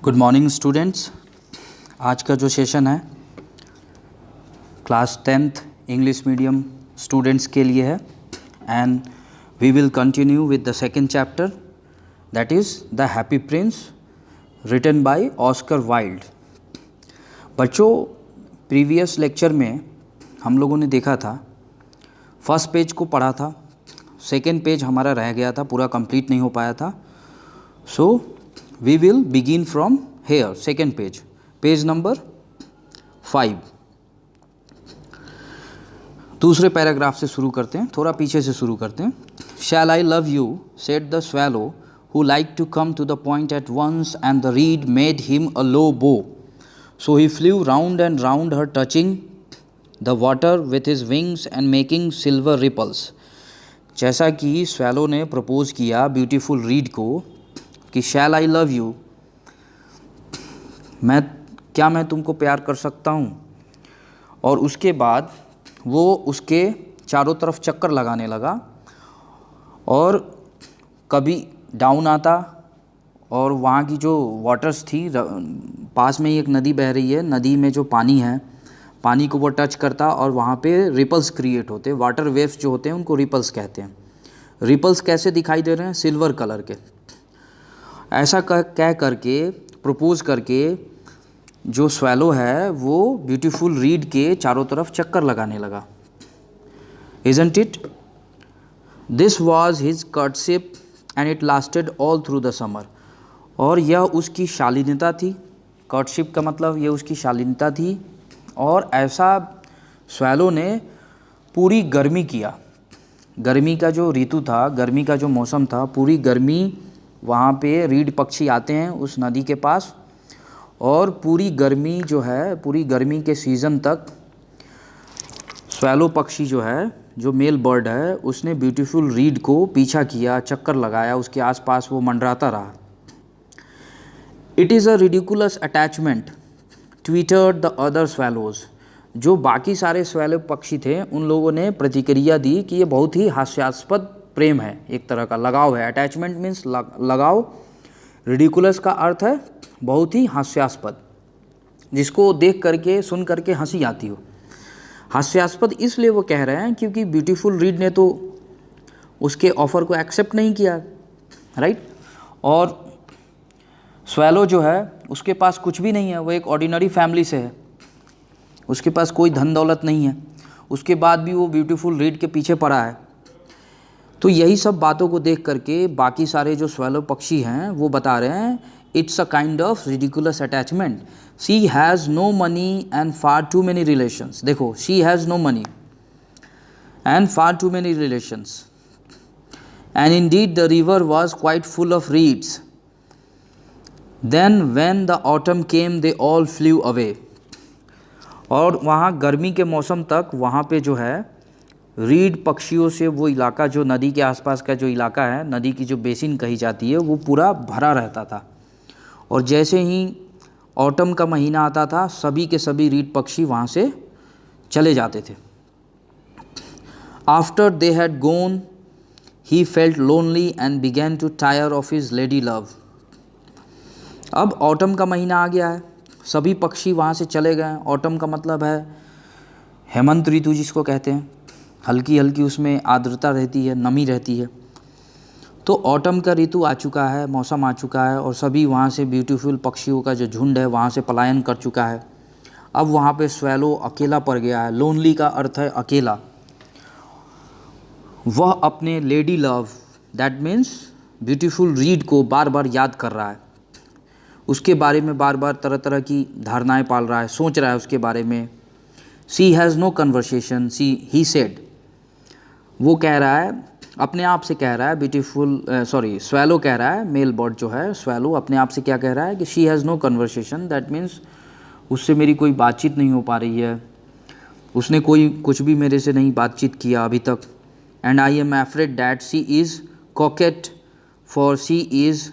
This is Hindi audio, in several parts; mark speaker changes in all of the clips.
Speaker 1: Good morning students. आज का जो सेशन है class 10th English medium students के लिए है and we will continue with the second chapter that is the happy Prince written by Oscar Wilde. बच्चों, प्रीवियस लेक्चर में हम लोगों ने देखा था, फर्स्ट पेज को पढ़ा था, सेकेंड पेज हमारा रह गया था, पूरा कंप्लीट नहीं हो पाया था। सो we will begin from here, second page, page number 5। दूसरे पैराग्राफ से शुरू करते हैं, थोड़ा पीछे से शुरू करते हैं। Shall I love you, said the swallow, who liked to come to the point at once, and the reed made him a low bow. So he flew round and round her, touching the water with his wings and making silver ripples। जैसा कि swallow ने प्रपोज किया ब्यूटीफुल रीड को कि शैल आई लव यू, मैं तुमको प्यार कर सकता हूँ, और उसके बाद वो उसके चारों तरफ चक्कर लगाने लगा और कभी डाउन आता और वहाँ की जो वाटर्स थी, पास में ही एक नदी बह रही है, नदी में जो पानी है, पानी को वो टच करता और वहाँ पे रिपल्स क्रिएट होते, वाटर वेव्स जो होते हैं उनको रिपल्स कहते हैं। रिपल्स कैसे दिखाई दे रहे हैं? सिल्वर कलर के। ऐसा कह करके प्रपोज करके जो स्वैलो है वो ब्यूटीफुल रीड के चारों तरफ चक्कर लगाने लगा। Isn't it? This was his courtship and it lasted all through the summer। और यह उसकी शालीनता थी। courtship का मतलब यह उसकी शालीनता थी, और ऐसा स्वैलो ने पूरी गर्मी किया। गर्मी का जो ऋतु था, गर्मी का जो मौसम था, पूरी गर्मी वहाँ पे रीड पक्षी आते हैं उस नदी के पास, और पूरी गर्मी जो है, पूरी गर्मी के सीज़न तक स्वैलो पक्षी जो है, जो मेल बर्ड है, उसने ब्यूटीफुल रीड को पीछा किया, चक्कर लगाया, उसके आसपास वो मंडराता रहा। It is a ridiculous attachment, twittered the other swallows. जो बाकी सारे स्वैलो पक्षी थे उन लोगों ने प्रतिक्रिया दी कि ये बहुत ही हास्यास्पद प्रेम है, एक तरह का लगाव है। अटैचमेंट मीन्स लगाव, रिडिकुलस का अर्थ है बहुत ही हास्यास्पद, जिसको देख करके सुन करके हंसी आती हो। हास्यास्पद इसलिए वो कह रहे हैं क्योंकि ब्यूटीफुल रीड ने तो उसके ऑफ़र को एक्सेप्ट नहीं किया, राइट। और स्वैलो जो है उसके पास कुछ भी नहीं है, वो एक ऑर्डिनरी फैमिली से है, उसके पास कोई धन दौलत नहीं है, उसके बाद भी वो ब्यूटीफुल रीड के पीछे पड़ा है। तो यही सब बातों को देख करके बाकी सारे जो स्वैलो पक्षी हैं वो बता रहे हैं it's a kind of ridiculous attachment. She has no money and far too many relations. देखो, she has no money and far too many relations and indeed the river was quite full of reeds. Then when the autumn came they all flew away. और वहाँ गर्मी के मौसम तक वहाँ पे जो है रीड पक्षियों से वो इलाका, जो नदी के आसपास का जो इलाका है, नदी की जो बेसिन कही जाती है, वो पूरा भरा रहता था। और जैसे ही ऑटम का महीना आता था, सभी के सभी रीड पक्षी वहाँ से चले जाते थे। After they had gone he felt lonely and began to tire of his lady love. अब ऑटम का महीना आ गया है, सभी पक्षी वहाँ से चले गए। ऑटम का मतलब है हेमंत ऋतु जिसको कहते हैं, हल्की हल्की उसमें आर्द्रता रहती है, नमी रहती है। तो ऑटम का ऋतु आ चुका है, मौसम आ चुका है, और सभी वहाँ से ब्यूटीफुल पक्षियों का जो झुंड है वहाँ से पलायन कर चुका है। अब वहाँ पे स्वैलो अकेला पड़ गया है। लोनली का अर्थ है अकेला। वह अपने lady love, that means beautiful read को बार बार याद कर रहा है, उसके बारे में बार बार तरह तरह की धारणाएँ पाल रहा है, सोच रहा है उसके बारे में। She has no conversation, he said. वो कह रहा है, अपने आप से कह रहा है, स्वैलो कह रहा है, मेल बर्ड जो है स्वैलो अपने आप से क्या कह रहा है कि she has no conversation, that means उससे मेरी कोई बातचीत नहीं हो पा रही है, उसने कोई कुछ भी मेरे से नहीं बातचीत किया अभी तक। And I am afraid that she is कॉकेट, for she is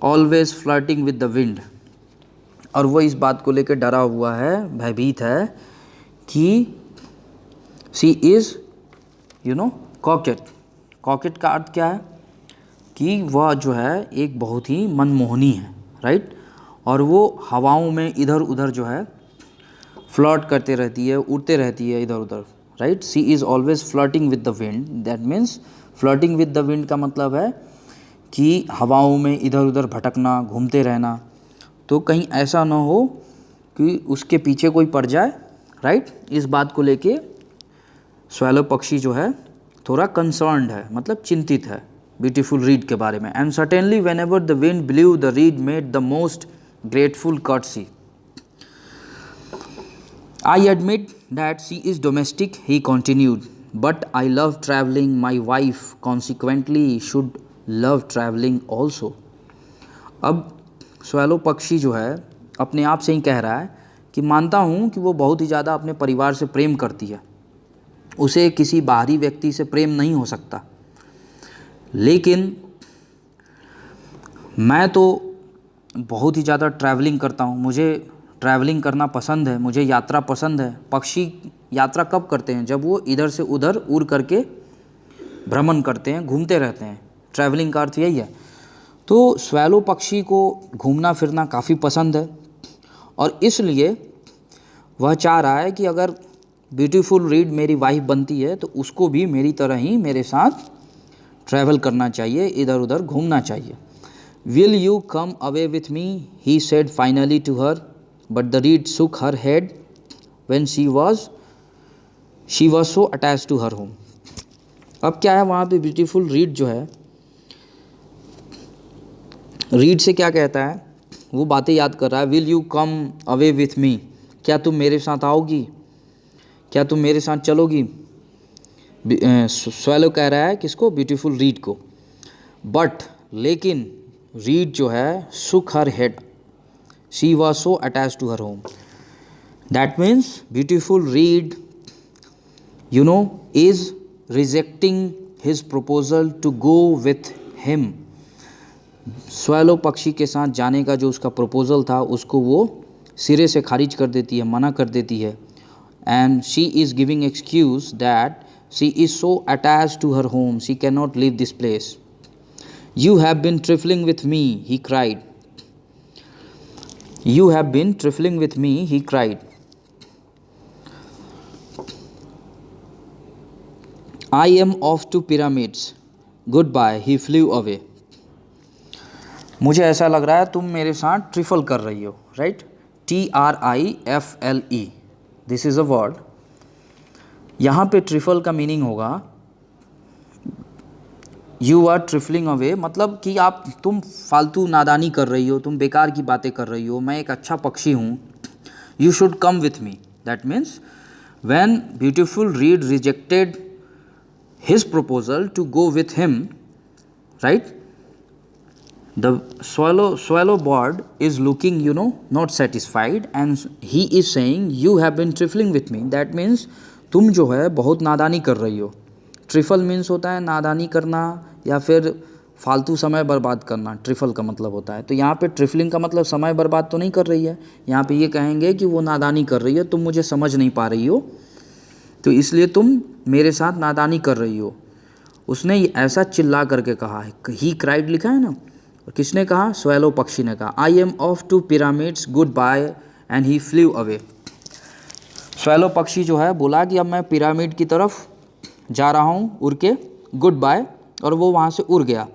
Speaker 1: always flirting with the wind. और वो इस बात को लेकर डरा हुआ है, भयभीत है कि शी इज़ कॉकेट। का अर्थ क्या है कि वह जो है एक बहुत ही मनमोहनी है, राइट। और वो हवाओं में इधर उधर जो है फ्लर्ट करते रहती है, उड़ते रहती है इधर उधर, right. She is always flirting with the wind, that means flirting with the wind का मतलब है कि हवाओं में इधर उधर भटकना, घूमते रहना। तो कहीं ऐसा ना हो कि उसके पीछे कोई पड़ जाए, राइट। इस बात को लेके स्वैलो पक्षी जो है थोड़ा कंसर्न्ड है, मतलब चिंतित है ब्यूटीफुल रीड के बारे में। And certainly when ever the wind blue the read made the most grateful courtesy. I admit that she is domestic, he continued, but I love traveling. My wife, consequently, should love traveling also. अब स्वैलो पक्षी जो है अपने आप से ही कह रहा है कि मानता हूँ कि वो बहुत ही ज़्यादा अपने परिवार से प्रेम करती है, उसे किसी बाहरी व्यक्ति से प्रेम नहीं हो सकता, लेकिन मैं तो बहुत ही ज़्यादा ट्रैवलिंग करता हूँ, मुझे ट्रैवलिंग करना पसंद है, मुझे यात्रा पसंद है। पक्षी यात्रा कब करते हैं? जब वो इधर से उधर उड़ करके भ्रमण करते हैं, घूमते रहते हैं। ट्रैवलिंग का अर्थ यही है। तो स्वैलो पक्षी को घूमना फिरना काफ़ी पसंद है और इसलिए वह चाह रहा है कि अगर ब्यूटीफुल रीड मेरी वाइफ बनती है तो उसको भी मेरी तरह ही मेरे साथ ट्रैवल करना चाहिए, इधर उधर घूमना चाहिए। Will you come away with me, he said finally to her, but the reed shook her head when she was so attached to her home. अब क्या है वहाँ पे ब्यूटीफुल रीड जो है, रीड से क्या कहता है, वो बातें याद कर रहा है। Will you come away with मी, क्या तुम मेरे साथ आओगी, क्या तुम मेरे साथ चलोगी। स्वैलो कह रहा है किसको? ब्यूटीफुल रीड को। बट लेकिन रीड जो है shook her head, she was so attached to her home. That means beautiful reed, is rejecting his proposal to go with him. Swallow पक्षी के साथ जाने का जो उसका प्रपोजल था उसको वो सिरे से खारिज कर देती है, मना कर देती है। And she is giving excuse that she is so attached to her home, she cannot leave this place. You have been trifling with me, he cried. You have been trifling with me, he cried. I am off to pyramids. Goodbye, he flew away. मुझे ऐसा लग रहा है तुम मेरे साथ ट्रिफल कर रही हो, right. TRIFLE, this is a word. यहाँ पे ट्रिफल का मीनिंग होगा यू आर ट्रिफलिंग अवे, मतलब कि तुम फालतू नादानी कर रही हो, तुम बेकार की बातें कर रही हो, मैं एक अच्छा पक्षी हूँ। You should come with me, that means when beautiful reed rejected his proposal to go with him, right, the swallow bird is looking not satisfied and he is saying you have been trifling with me. that means तुम जो है बहुत नादानी कर रही हो। ट्रिफल मीन्स होता है नादानी करना या फिर फालतू समय बर्बाद करना, ट्रिफल का मतलब होता है। तो यहाँ पे ट्रिफलिंग का मतलब समय बर्बाद तो नहीं कर रही है, यहाँ पे ये कहेंगे कि वो नादानी कर रही है, तुम मुझे समझ नहीं पा रही हो, तो इसलिए तुम मेरे साथ नादानी कर रही हो। उसने ऐसा चिल्ला करके कहा है, ही क्राइड लिखा है ना, और किसने कहा? स्वैलो पक्षी ने कहा। I am off to pyramids, goodbye, and he flew away. Swallow पक्षी जो है बोला कि अब मैं पिरामिड की तरफ जा रहा हूँ उड़ के, गुड बाय, और वो वहाँ से उड़ गया।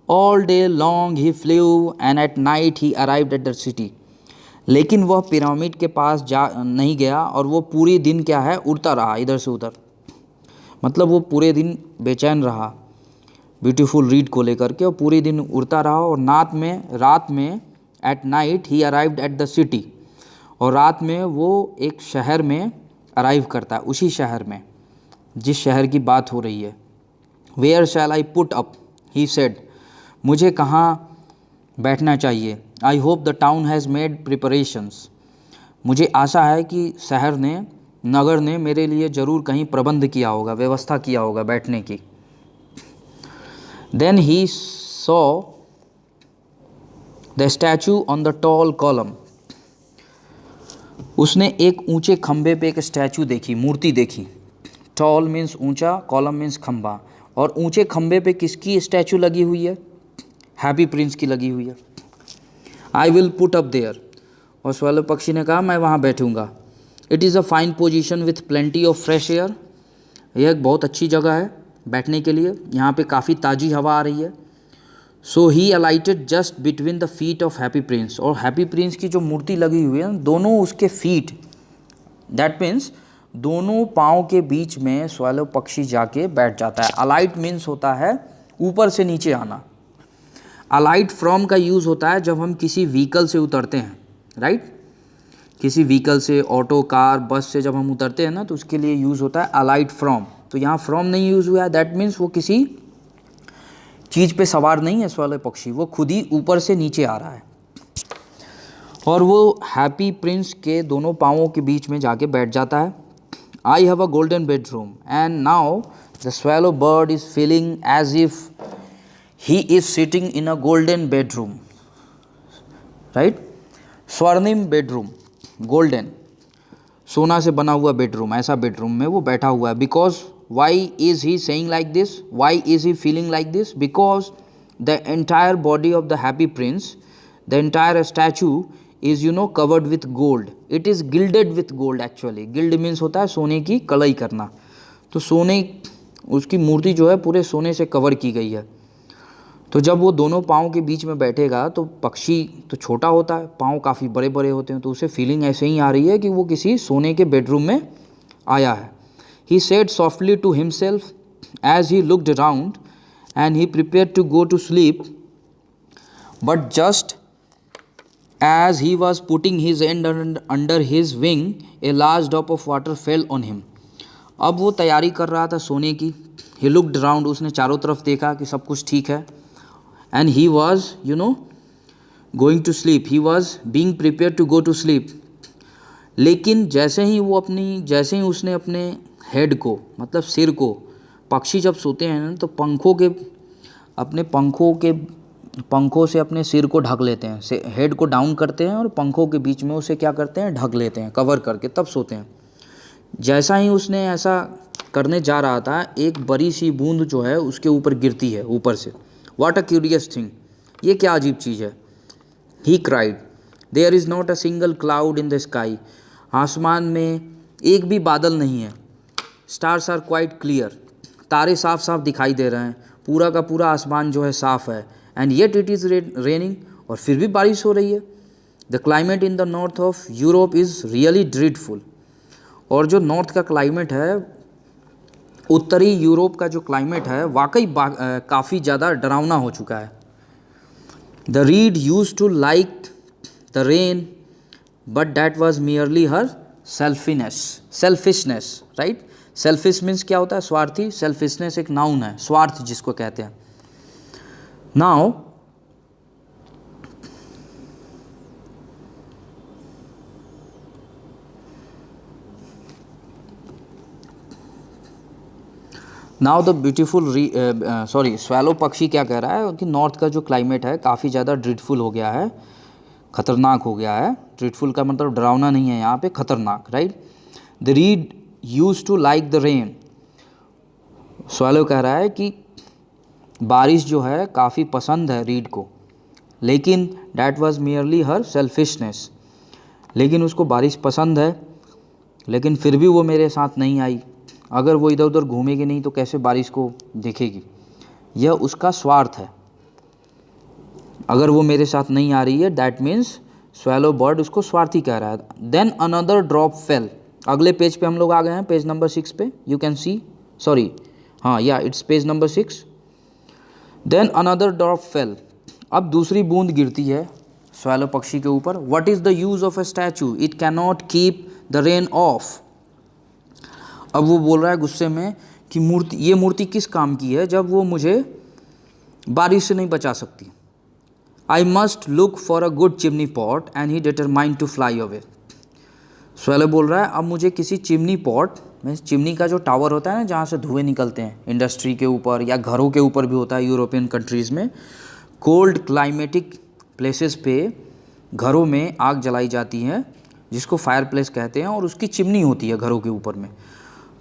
Speaker 1: All day long he flu and at night he arrived at the city. लेकिन वह पिरामिड के पास जा नहीं गया और वो पूरे दिन क्या है, उड़ता रहा इधर से उधर, मतलब वो पूरे दिन बेचैन रहा ब्यूटीफुल रीड को लेकर के, और पूरे दिन उड़ता रहा। और रात में at night he arrived at the city, और रात में वो एक शहर में अराइव करता है, उसी शहर में जिस शहर की बात हो रही है। Where shall I put up, he said, मुझे कहाँ बैठना चाहिए। I hope the town has made preparations, मुझे आशा है कि नगर ने मेरे लिए ज़रूर कहीं प्रबंध किया होगा, व्यवस्था किया होगा बैठने की। Then he saw the statue on the tall column. उसने एक ऊंचे खंबे पे एक स्टैचू देखी, मूर्ति देखी। टॉल मीन्स ऊंचा, कॉलम मीन्स खंबा, और ऊंचे खंबे पे किसकी स्टैचू लगी हुई है? हैप्पी प्रिंस की लगी हुई है। I will put up there, और स्वैलो पक्षी ने कहा मैं वहाँ बैठूँगा। It is a fine position with plenty of fresh air, यह एक बहुत अच्छी जगह है बैठने के लिए, यहाँ पे काफ़ी ताज़ी हवा आ रही है। So he alighted just between the feet of Happy Prince, और हैप्पी प्रिंस की जो मूर्ति लगी हुई है दोनों उसके फीट, दैट मीन्स दोनों पाँव के बीच में स्वैलो पक्षी जाके बैठ जाता है। अलाइट मीन्स होता है ऊपर से नीचे आना। अलाइट फ्रॉम का यूज़ होता है जब हम किसी व्हीकल से उतरते हैं, राइट। किसी व्हीकल से, ऑटो, कार, बस से जब हम उतरते हैं ना, तो उसके लिए यूज़ होता है अलाइट फ्रॉम। तो यहाँ फ्रॉम नहीं यूज़ हुआ है, दैट मीन्स वो किसी चीज़ पे सवार नहीं है स्वैलो पक्षी, वो खुद ही ऊपर से नीचे आ रहा है। और वो हैप्पी प्रिंस के दोनों पाँवों के बीच में जाके बैठ जाता है। I have a golden bedroom and now the swallow bird is feeling as if he is sitting in a golden bedroom, right. स्वर्णिम बेडरूम, गोल्डन, सोना से बना हुआ बेडरूम, ऐसा बेडरूम में वो बैठा हुआ है। Because why is he saying like this, why is he feeling like this, because the entire body of the happy prince, the entire statue is covered with gold, it is gilded with gold. Actually gild means होता है सोने की कलई करना, तो सोने, उसकी मूर्ति जो है पूरे सोने से कवर की गई है। तो जब वो दोनों पाँव के बीच में बैठेगा तो पक्षी तो छोटा होता है, पाँव काफ़ी बड़े बड़े होते हैं, तो उसे फीलिंग ऐसे ही आ रही है कि वो किसी सोने के बेडरूम में आया है। He said softly to himself as he looked around and he prepared to go to sleep, but just as he was putting his head under his wing a large drop of water fell on him. अब वो तैयारी कर रहा था सोने की। ही लुक्ड अराउंड, उसने चारों तरफ देखा कि सब कुछ ठीक है। And he was, going to sleep. He was being prepared to go to sleep. लेकिन जैसे ही उसने अपने हेड को, मतलब सिर को, पक्षी जब सोते हैं ना तो पंखों से अपने सिर को ढक लेते हैं, हेड को डाउन करते हैं और पंखों के बीच में उसे क्या करते हैं, ढक लेते हैं, कवर करके तब सोते हैं। जैसा ही उसने ऐसा करने जा रहा था, एक बड़ी सी बूंद जो है उसके ऊपर गिरती है ऊपर से। What a curious thing, ये क्या अजीब चीज़ है। He cried, there is not a single cloud in the sky, आसमान में एक भी बादल नहीं है। Stars are quite clear, तारे साफ साफ दिखाई दे रहे हैं, पूरा का पूरा आसमान जो है साफ है। And yet it is raining, और फिर भी बारिश हो रही है। The climate in the north of Europe is really dreadful, और जो नॉर्थ का क्लाइमेट है, उत्तरी यूरोप का जो क्लाइमेट है वाकई काफ़ी ज़्यादा डरावना हो चुका है। The reed used to like the rain but that was merely her selfishness, right. Selfish means क्या होता है, स्वार्थी। सेल्फिशनेस एक नाउन है, स्वार्थ जिसको कहते हैं। Now now the beautiful swallow पक्षी क्या कह रहा है कि नॉर्थ का जो क्लाइमेट है काफ़ी ज़्यादा ड्रीडफुल हो गया है, खतरनाक हो गया है। ड्रीडफुल का मतलब डरावना नहीं है यहाँ पे, खतरनाक, right. The reed used to like the rain, swallow कह रहा है कि बारिश जो है काफ़ी पसंद है रीड को, लेकिन that was merely her selfishness, लेकिन उसको बारिश पसंद है, लेकिन फिर भी वो मेरे साथ नहीं आई। अगर वो इधर उधर घूमेगी नहीं तो कैसे बारिश को देखेगी, यह उसका स्वार्थ है। अगर वो मेरे साथ नहीं आ रही है, दैट मीन्स स्वैलो बर्ड उसको स्वार्थी कह रहा है। देन अनदर ड्रॉप फेल, अगले पेज पे हम लोग आ गए हैं, पेज नंबर 6 पे, यू कैन सी, सॉरी हाँ या it's page number 6। Then another drop fell, अब दूसरी बूंद गिरती है स्वैलो पक्षी के ऊपर। What is the use of a statue, it can not keep the rain off. अब वो बोल रहा है गुस्से में कि ये मूर्ति किस काम की है जब वो मुझे बारिश से नहीं बचा सकती। I must look for a good chimney pot and he determined to fly away. Swallow बोल रहा है अब मुझे किसी चिमनी पॉट में, चिमनी का जो टावर होता है ना जहाँ से धुएं निकलते हैं, इंडस्ट्री के ऊपर या घरों के ऊपर भी होता है यूरोपियन कंट्रीज़ में, कोल्ड क्लाइमेटिक प्लेसेस पे घरों में आग जलाई जाती है जिसको फायर प्लेस कहते हैं, और उसकी चिमनी होती है घरों के ऊपर में।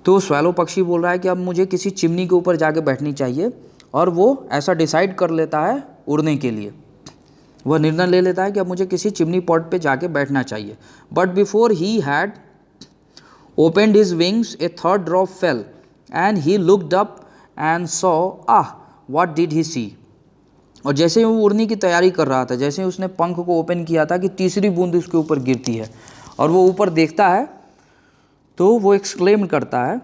Speaker 1: तो स्वैलो पक्षी बोल रहा है कि अब मुझे किसी चिमनी के ऊपर जाके बैठनी चाहिए, और वो ऐसा डिसाइड कर लेता है उड़ने के लिए। वह निर्णय ले लेता है कि अब मुझे किसी चिमनी पॉट पे जाके बैठना चाहिए. But before he had opened his wings, a third drop fell, and he looked up and saw, what did he see? और जैसे ही वो उड़ने की तैयारी कर रहा था, जैसे ही उसने पंख को ओपन किया था कि तीसरी बूंद उसके ऊपर गिरती है और वो ऊपर देखता है, तो वो एक्सक्लेम करता है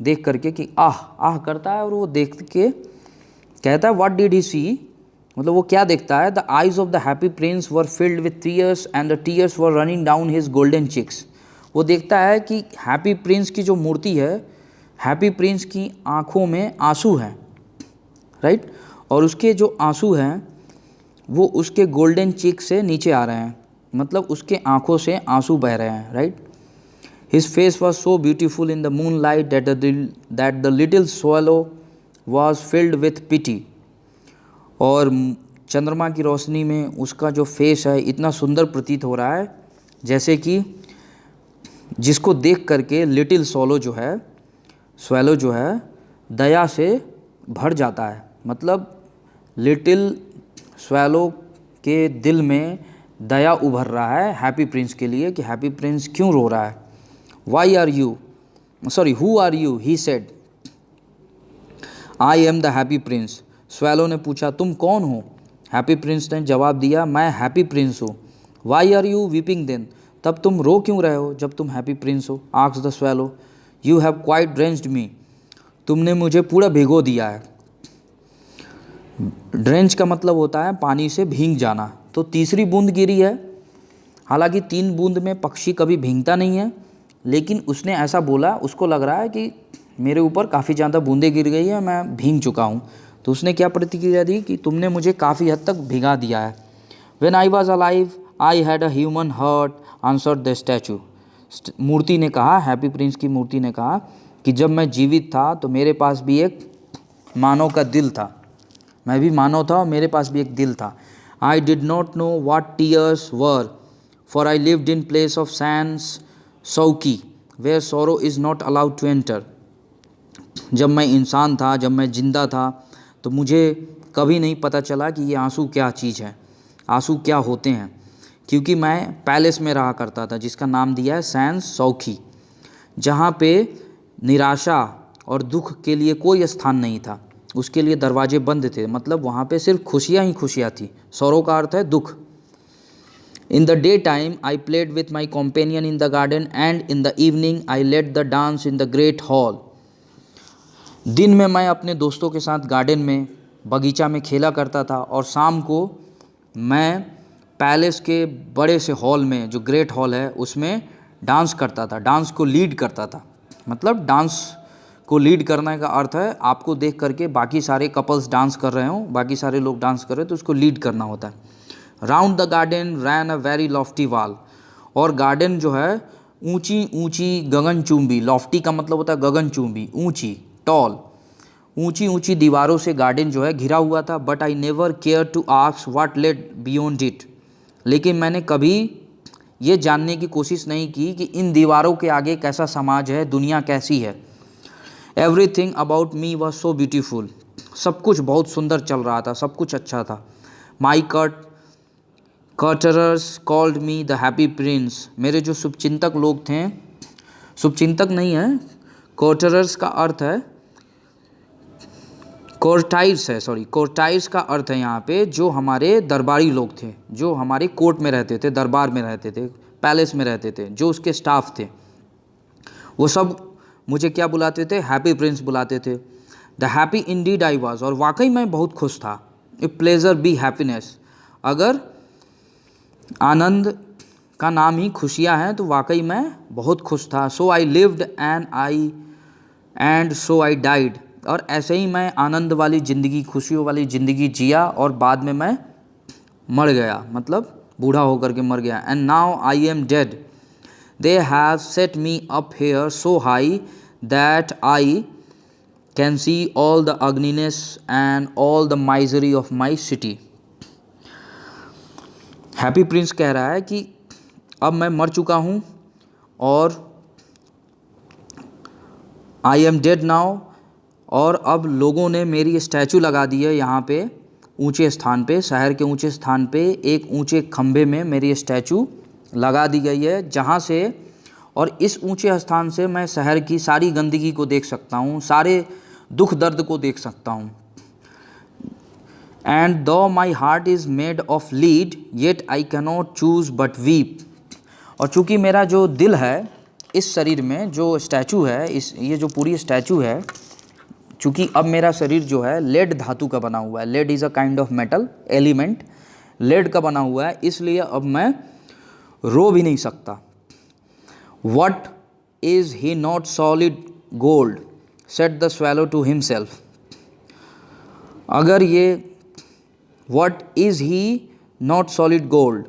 Speaker 1: देख करके कि आह करता है, और वो देख के कहता है व्हाट डिड ही सी, मतलब वो क्या देखता है. The eyes of the happy prince were filled with tears and the tears were running down his golden cheeks. वो देखता है कि हैप्पी प्रिंस की जो मूर्ति है, हैप्पी प्रिंस की आँखों में आंसू हैं, राइट, और उसके जो आंसू हैं वो उसके गोल्डन चीक से नीचे आ रहे हैं, मतलब उसके आँखों से आंसू बह रहे हैं, right. His face was so beautiful in the moonlight that the little swallow was filled with pity. और चंद्रमा की रोशनी में उसका जो फेस है इतना सुंदर प्रतीत हो रहा है जैसे कि जिसको देख करके लिटिल स्वैलो जो है दया से भर जाता है. मतलब लिटिल स्वैलो के दिल में दया उभर रहा है हैप्पी प्रिंस के लिए कि हैप्पी प्रिंस क्यों रो रहा है. Who are you, he said. I am the happy prince. Swallow ने पूछा तुम कौन हो. हैप्पी प्रिंस ने जवाब दिया मैं हैप्पी प्रिंस हूँ. Why are you weeping then, तब तुम रो क्यों रहे हो जब तुम हैप्पी प्रिंस हो. Asked the swallow. You have quite drenched me, तुमने मुझे पूरा भिगो दिया है. ड्रेंच का मतलब होता है पानी से भींग जाना. तो तीसरी बूंद गिरी है. हालांकि 3 बूंद में पक्षी कभी भींगता नहीं है, लेकिन उसने ऐसा बोला, उसको लग रहा है कि मेरे ऊपर काफ़ी ज़्यादा बूंदें गिर गई है, मैं भींग चुका हूँ. तो उसने क्या प्रतिक्रिया दी कि तुमने मुझे काफ़ी हद तक भिगा दिया है. When I was alive I had a human heart, answered the statue. मूर्ति ने कहा, हैप्पी प्रिंस की मूर्ति ने कहा कि जब मैं जीवित था तो मेरे पास भी एक मानव का दिल था. मैं भी मानव था और मेरे पास भी एक दिल था. I did not know what tears were, for I lived in place of Sans Souci where sorrow is not allowed to enter. जब मैं इंसान था, जब मैं जिंदा था, तो मुझे कभी नहीं पता चला कि ये आंसू क्या चीज़ है, आंसू क्या होते हैं, क्योंकि मैं पैलेस में रहा करता था जिसका नाम दिया है सैंस सौखी, जहाँ पे निराशा और दुख के लिए कोई स्थान नहीं था. उसके लिए दरवाजे बंद थे, मतलब वहाँ पे सिर्फ खुशियाँ ही खुशियाँ थी. सौरो का अर्थ है दुख. In the daytime I played with my companion in the garden and in the evening I led the dance in the great hall. दिन में मैं अपने दोस्तों के साथ गार्डन में, बगीचा में खेला करता था, और शाम को मैं पैलेस के बड़े से हॉल में, जो ग्रेट हॉल है, उसमें डांस करता था, डांस को लीड करता था. मतलब डांस को लीड करने का अर्थ है आपको देख करके बाकी सारे कपल्स डांस कर रहे हों, बाकी सारे लोग डांस कर रहे हैं तो उसको लीड करना होता है. Round the garden ran a very lofty wall. और गार्डन जो है ऊंची ऊंची गगनचुंबी, लॉफ्टी का मतलब होता है गगनचुंबी, ऊंची, टॉल, ऊंची ऊंची दीवारों से गार्डन जो है घिरा हुआ था. But I never care to ask what led beyond it. लेकिन मैंने कभी ये जानने की कोशिश नहीं की कि इन दीवारों के आगे कैसा समाज है, दुनिया कैसी है. Everything about me was so beautiful. सब कुछ बहुत सुंदर चल रहा था, सब कुछ अच्छा था. My courtiers called me the happy Prince. मेरे जो शुभचिंतक लोग थे, शुभचिंतक नहीं है, कर्टरर्स का अर्थ है, कोर्टाइर्स है, सॉरी, कोर्टाइर्स का अर्थ है यहाँ पे जो हमारे दरबारी लोग थे, जो हमारे कोर्ट में रहते थे, दरबार में रहते थे, पैलेस में रहते थे, जो उसके स्टाफ थे, वो सब मुझे क्या बुलाते थे, हैप्पी प्रिंस बुलाते थे. The happy indeed I was. और वाकई मैं बहुत खुश था. A pleasure be happiness. अगर आनंद का नाम ही खुशियाँ हैं तो वाकई मैं बहुत खुश था. So I lived and so I died. और ऐसे ही मैं आनंद वाली ज़िंदगी, खुशियों वाली ज़िंदगी जिया और बाद में मैं मर गया, मतलब बूढ़ा होकर के मर गया. And now I am dead. They have set me up here so high that I can see all the ugliness and all the misery of my city. Happy Prince कह रहा है कि अब मैं मर चुका हूँ और आई एम डेड नाउ, और अब लोगों ने मेरी स्टैचू लगा दी है यहाँ पे ऊंचे स्थान पे, शहर के ऊंचे स्थान पे एक ऊंचे खंभे में मेरी स्टैचू लगा दी गई है, जहाँ से, और इस ऊंचे स्थान से मैं शहर की सारी गंदगी को देख सकता हूँ, सारे दुख दर्द को देख सकता हूँ। एंड दो my heart is made of lead yet I cannot choose but weep. और चूँकि मेरा जो दिल है इस शरीर में, जो स्टैचू है, ये जो पूरी स्टैचू है, चूँकि अब मेरा शरीर जो है लेड धातु का बना हुआ है, lead is a kind of metal element, lead का बना हुआ है, इसलिए अब मैं रो भी नहीं सकता। What is he not solid gold said the swallow to himself. अगर ये what is he not solid gold,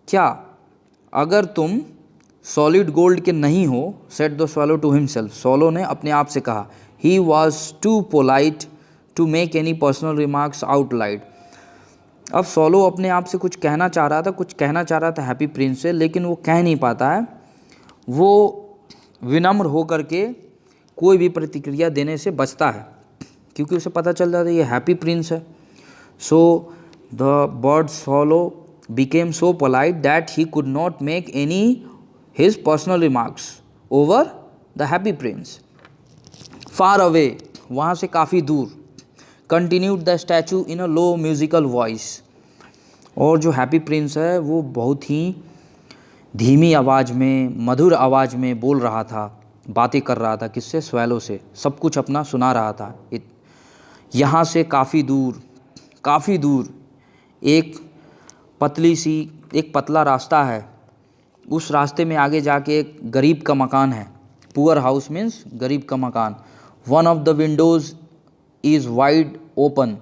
Speaker 1: क्या अगर तुम सॉलिड गोल्ड के नहीं हो, said the swallow to himself, swallow ने अपने आप से कहा, he was too polite to make any personal remarks out loud. अब सोलो अपने आप से कुछ कहना चाह रहा था हैप्पी प्रिंस से, लेकिन वो कह नहीं पाता है, वो विनम्र हो करके कोई भी प्रतिक्रिया देने से बचता है, क्योंकि उसे पता चल जाता है ये हैप्पी प्रिंस है। So the bird solo became so polite that he could not make any his personal remarks over the happy prince. Far away, वहाँ से काफ़ी दूर, continued the statue in a low musical voice. और जो हैप्पी प्रिंस है वो बहुत ही धीमी आवाज़ में, मधुर आवाज़ में बोल रहा था, बातें कर रहा था, किससे? स्वेलो से, सब कुछ अपना सुना रहा था। यहाँ से काफ़ी दूर एक पतला रास्ता है, उस रास्ते में आगे जाके एक गरीब का मकान है। पुअर हाउस मीन्स गरीब का मकान। One of the Windows is wide open,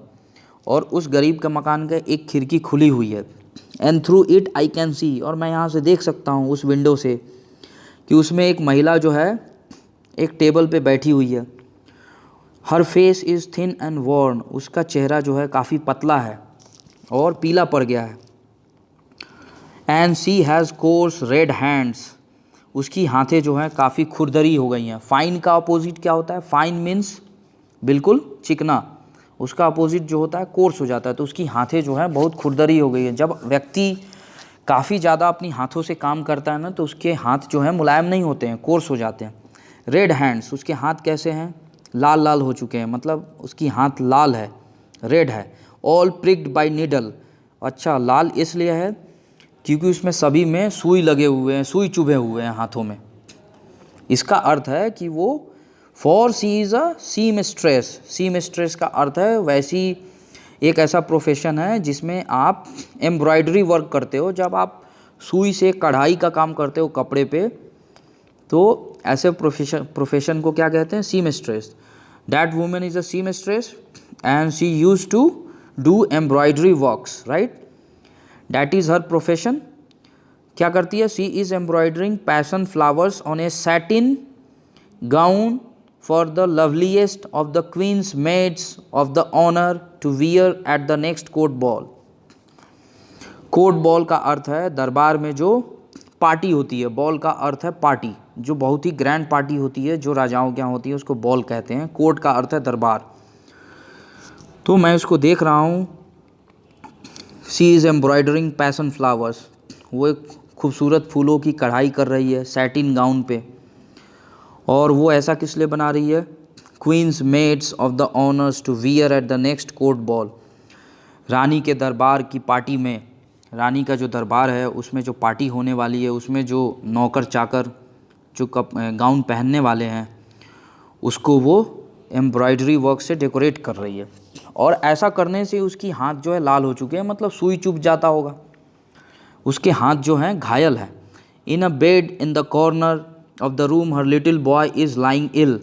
Speaker 1: और उस गरीब का मकान का एक खिड़की खुली हुई है। And through it I can सी, और मैं यहाँ से देख सकता हूँ उस विंडो से कि उसमें एक महिला जो है एक टेबल पे बैठी हुई है। हर फेस इज़ थिन एंड वर्न, उसका चेहरा जो है काफ़ी पतला है और पीला पड़ गया है। And she has coarse red hands, उसकी हाथें जो हैं काफ़ी खुरदरी हो गई हैं। फाइन का अपोजिट क्या होता है? फाइन मीन्स बिल्कुल चिकना, उसका अपोजिट जो होता है कोर्स हो जाता है। तो उसकी हाथें जो हैं बहुत खुरदरी हो गई है। जब व्यक्ति काफ़ी ज़्यादा अपनी हाथों से काम करता है ना, तो उसके हाथ जो हैं मुलायम नहीं होते हैं, कोर्स हो जाते हैं। रेड हैंड्स, उसके हाथ कैसे हैं? लाल लाल हो चुके हैं, मतलब उसकी हाथ लाल है, रेड है। ऑल प्रिक्ड बाय नीडल, अच्छा लाल इसलिए है क्योंकि उसमें सभी में सुई लगे हुए हैं, सुई चुभे हुए हैं हाथों में। इसका अर्थ है कि वो for she is a seamstress. Seamstress का अर्थ है वैसी एक ऐसा प्रोफेशन है जिसमें आप एम्ब्रॉयडरी वर्क करते हो, जब आप सुई से कढ़ाई का काम करते हो कपड़े पे, तो ऐसे प्रोफेशन को क्या कहते हैं? Seamstress. That woman is a seamstress and she used to do embroidery works, right. That is her profession. क्या करती है? She is embroidering passion flowers on a satin gown for the loveliest of the queen's maids of the honor to wear at the next court ball. Court ball का अर्थ है दरबार में जो पार्टी होती है, बॉल का अर्थ है पार्टी, जो बहुत ही ग्रैंड पार्टी होती है, जो राजाओं के यहाँ होती है, उसको बॉल कहते हैं। कोर्ट का अर्थ है दरबार। तो मैं इसको देख रहा हूँ, she is embroidering passion flowers, वो एक खूबसूरत फूलों की कढ़ाई कर रही है सैटिन गाउन पे। और वो ऐसा किस लिए बना रही है? Queen's maids of the honours to wear at the next court ball. रानी के दरबार की पार्टी में, रानी का जो दरबार है उसमें जो पार्टी होने वाली है, उसमें जो नौकर चाकर जो गाउन पहनने वाले हैं, उसको वो एम्ब्रॉयडरी वर्क से डेकोरेट कर रही है। और ऐसा करने से उसकी हाथ जो है लाल हो चुके हैं, मतलब सुई चुभ जाता होगा, उसके हाथ जो हैं घायल है। In a bed in the corner of the room her little boy is lying ill,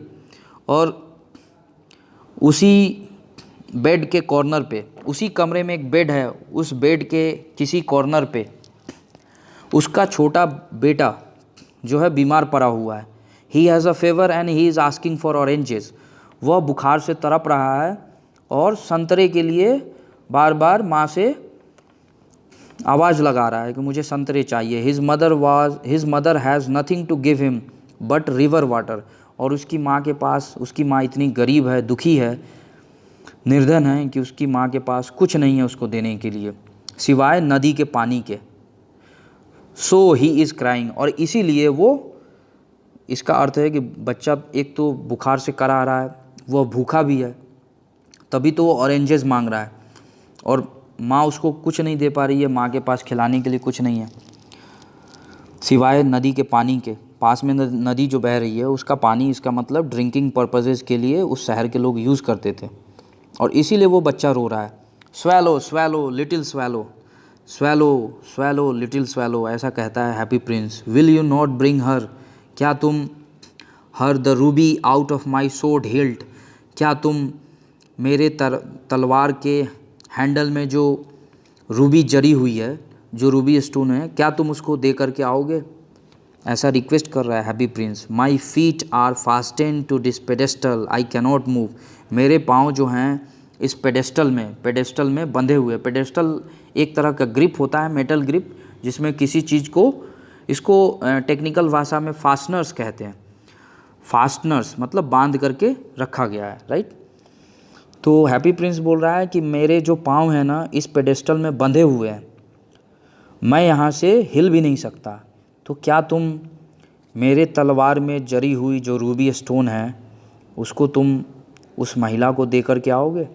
Speaker 1: और उसी बेड के कॉर्नर पे, उसी कमरे में एक बेड है, उस बेड के किसी कॉर्नर पे उसका छोटा बेटा जो है बीमार पड़ा हुआ है। He has a favour and he is asking for oranges, वह बुखार से तड़प रहा है और संतरे के लिए बार बार माँ से आवाज़ लगा रहा है कि मुझे संतरे चाहिए। His mother has nothing to give him but river water, और उसकी माँ के पास, उसकी माँ इतनी गरीब है, दुखी है, निर्धन है कि उसकी माँ के पास कुछ नहीं है उसको देने के लिए सिवाय नदी के पानी के। सो ही इज़ क्राइंग, और इसीलिए वो, इसका अर्थ है कि बच्चा एक तो बुखार से करा रहा है, वह भूखा भी है, तभी तो वो ऑरेंजेस मांग रहा है, और माँ उसको कुछ नहीं दे पा रही है, माँ के पास खिलाने के लिए कुछ नहीं है सिवाय नदी के पानी के। पास में नदी जो बह रही है उसका पानी, इसका मतलब ड्रिंकिंग पर्पसेस के लिए उस शहर के लोग यूज़ करते थे, और इसीलिए वो बच्चा रो रहा है। Swallow swallow little swallow, swallow swallow little swallow, ऐसा कहता है Happy Prince. Will you not bring her, क्या तुम हर the Ruby out of my सोड हिल्ट, क्या तुम मेरे तलवार के हैंडल में जो रूबी जरी हुई है, जो रूबी स्टोन है, क्या तुम उसको दे करके आओगे, ऐसा रिक्वेस्ट कर रहा है Happy Prince. My feet are fastened to this pedestal I cannot move, मेरे पाँव जो हैं इस पेडेस्टल में बंधे हुए। पेडेस्टल एक तरह का ग्रिप होता है, मेटल ग्रिप, जिसमें किसी चीज़ को, इसको टेक्निकल भाषा में फास्टनर्स कहते हैं। फास्टनर्स मतलब बांध करके रखा गया है, राइट। तो हैप्पी प्रिंस बोल रहा है कि मेरे जो पाँव हैं ना इस पेडेस्टल में बंधे हुए हैं, मैं यहाँ से हिल भी नहीं सकता, तो क्या तुम मेरे तलवार में जरी हुई जो रूबी स्टोन है उसको तुम उस महिला को दे कर के आओगे।